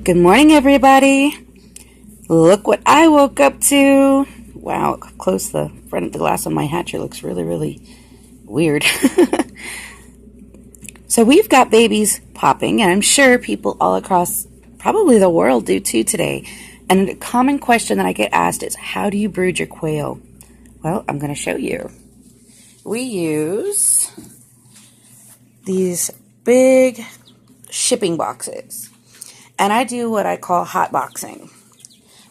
Good morning, everybody. Look what I woke up to. Wow, up close, the front of the glass on my hatcher looks really, really weird. So we've got babies popping, and I'm sure people all across probably the world do too today. And a common question that I get asked is, how do you brood your quail? Well, I'm going to show you. We use these big shipping boxes. And I do what I call hot boxing.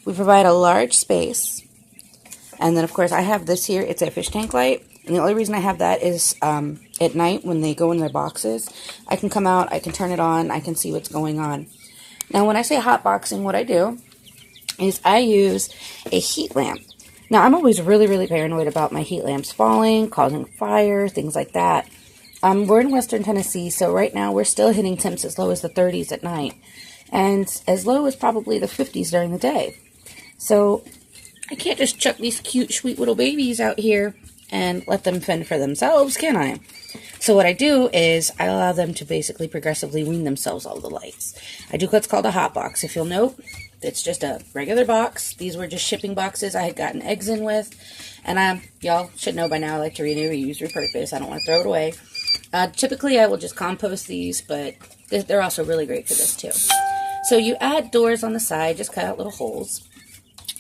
We provide a large space. And then, of course, I have this here. It's a fish tank light. And the only reason I have that is at night when they go in their boxes, I can come out, I can turn it on, I can see what's going on. Now, when I say hot boxing, what I do is I use a heat lamp. Now, I'm always really, really paranoid about my heat lamps falling, causing fire, things like that. We're in Western Tennessee, so right now we're still hitting temps as low as the 30s at night. And as low as probably the 50s during the day. So I can't just chuck these cute, sweet little babies out here and let them fend for themselves, can I? So what I do is I allow them to basically progressively wean themselves off the lights. I do what's called a hot box. If you'll note, it's just a regular box. These were just shipping boxes I had gotten eggs in with. And y'all should know by now I like to renew, reuse, repurpose. I don't want to throw it away. Typically I will just compost these, but they're also really great for this too. So you add doors on the side, just cut out little holes.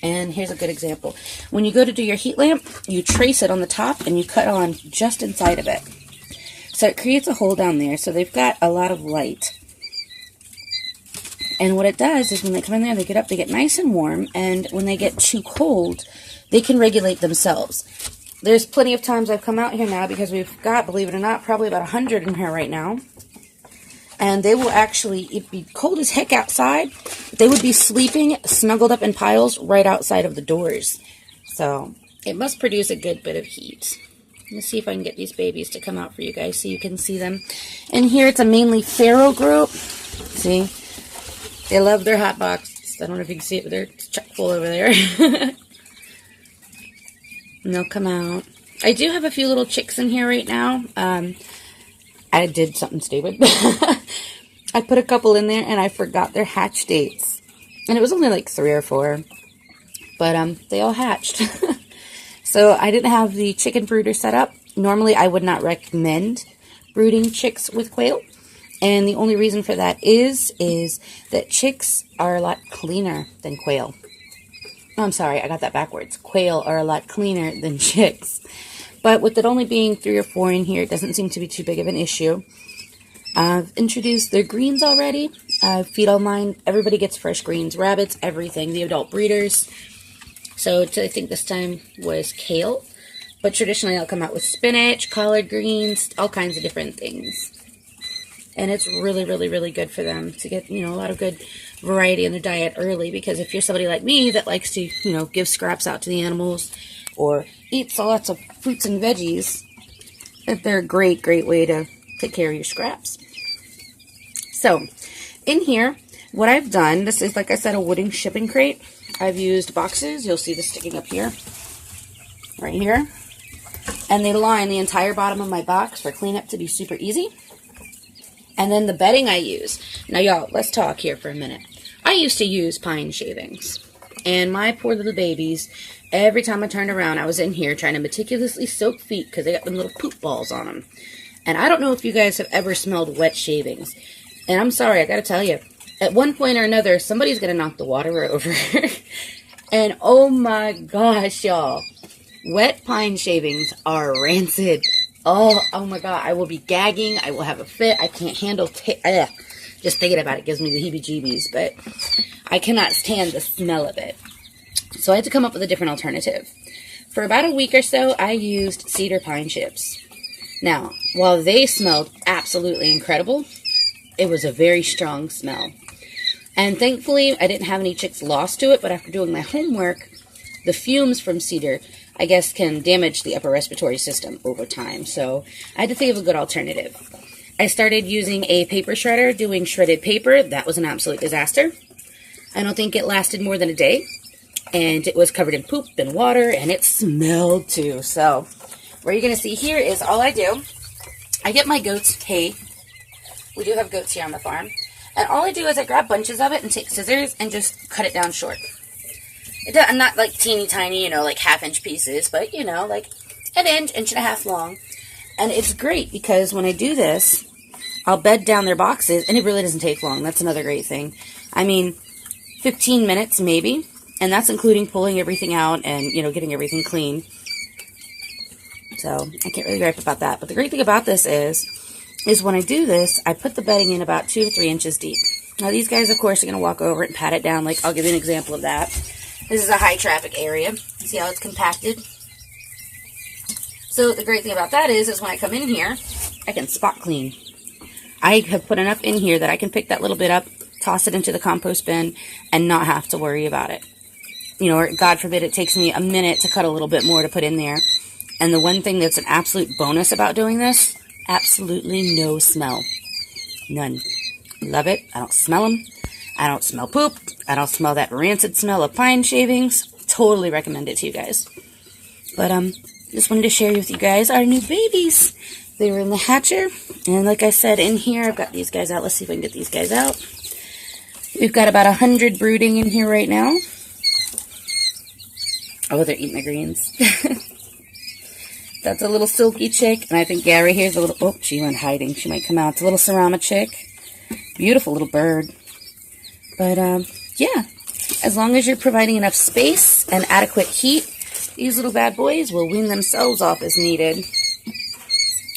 And here's a good example. When you go to do your heat lamp, you trace it on the top and you cut on just inside of it. So it creates a hole down there, so they've got a lot of light. And what it does is when they come in there, they get up, they get nice and warm, and when they get too cold, they can regulate themselves. There's plenty of times I've come out here now because we've got, believe it or not, probably about 100 in here right now. And they will actually, it'd be cold as heck outside, they would be sleeping snuggled up in piles right outside of the doors. So it must produce a good bit of heat. Let's see if I can get these babies to come out for you guys so you can see them. And here it's a mainly feral group. See, they love their hot box. I don't know if you can see it, but they're chock full over there. And they'll come out. I do have a few little chicks in here right now. I did something stupid. I put a couple in there and I forgot their hatch dates. And it was only like 3 or 4. But they all hatched. So I didn't have the chicken brooder set up. Normally I would not recommend brooding chicks with quail. And the only reason for that is that chicks are a lot cleaner than quail. Oh, I'm sorry, I got that backwards. Quail are a lot cleaner than chicks. But with it only being 3 or 4 in here, it doesn't seem to be too big of an issue. I've introduced their greens already. Feed all mine. Everybody gets fresh greens. Rabbits, everything. The adult breeders. So I think this time was kale. But traditionally I'll come out with spinach, collard greens, all kinds of different things. And it's really, really, really good for them to get, a lot of good variety in their diet early. Because if you're somebody like me that likes to, give scraps out to the animals or eats lots of fruits and veggies, they're a great, great way to take care of your scraps. So, in here, what I've done, this is, like I said, a wooden shipping crate. I've used boxes. You'll see this sticking up here, right here. And they line the entire bottom of my box for cleanup to be super easy. And then the bedding I use. Now, y'all, let's talk here for a minute. I used to use pine shavings. And my poor little babies, every time I turned around, I was in here trying to meticulously soak feet because they got them little poop balls on them. And I don't know if you guys have ever smelled wet shavings. And I'm sorry, I gotta tell you, at one point or another, somebody's gonna knock the water over. And oh my gosh, y'all, wet pine shavings are rancid. Oh my god, I will be gagging, I will have a fit, I can't handle just thinking about it gives me the heebie-jeebies, but I cannot stand the smell of it. So I had to come up with a different alternative. For about a week or so, I used cedar pine chips. Now, while they smelled absolutely incredible, it was a very strong smell. And thankfully, I didn't have any chicks lost to it, but after doing my homework, the fumes from cedar, I guess, can damage the upper respiratory system over time. So I had to think of a good alternative. I started using a paper shredder, doing shredded paper. That was an absolute disaster. I don't think it lasted more than a day. And it was covered in poop and water, and it smelled too. So what you're going to see here is all I do. I get my goats hay. We do have goats here on the farm. And all I do is I grab bunches of it and take scissors and just cut it down short. I'm not like teeny tiny, you know, like half-inch pieces, but, you know, like an inch, inch and a half long. And it's great because when I do this, I'll bed down their boxes, and it really doesn't take long. That's another great thing. I mean, 15 minutes maybe, and that's including pulling everything out and, you know, getting everything clean. So I can't really gripe about that. But the great thing about this is when I do this, I put the bedding in about 2 to 3 inches deep. Now these guys, of course, are going to walk over it and pat it down. Like, I'll give you an example of that. This is a high traffic area. See how it's compacted? So the great thing about that is when I come in here, I can spot clean. I have put enough in here that I can pick that little bit up, toss it into the compost bin, and not have to worry about it. You know, or God forbid it takes me a minute to cut a little bit more to put in there. And the one thing that's an absolute bonus about doing this, absolutely no smell. None. Love it. I don't smell them. I don't smell poop. I don't smell that rancid smell of pine shavings. Totally recommend it to you guys. But just wanted to share with you guys our new babies. They were in the hatcher. And like I said, in here, I've got these guys out. Let's see if I can get these guys out. We've got about 100 brooding in here right now. Oh, they're eating the greens. That's a little silky chick. And I think Gary here's a little... Oh, she went hiding. She might come out. It's a little Serama chick. Beautiful little bird. But, yeah. As long as you're providing enough space and adequate heat, these little bad boys will wean themselves off as needed.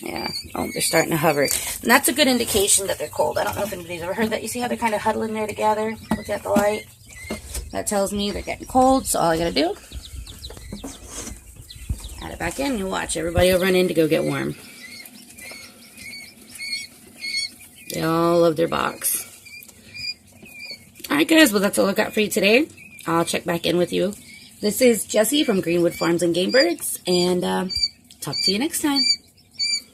Yeah. Oh, they're starting to hover. And that's a good indication that they're cold. I don't know if anybody's ever heard that. You see how they're kind of huddling there together? Look at the light. That tells me they're getting cold, so all I gotta do, add it back in, and watch. Everybody will run in to go get warm. They all love their box. Alright guys, well that's all I've got for you today. I'll check back in with you. This is Jessie from Greenwood Farms and Game Birds, and talk to you next time.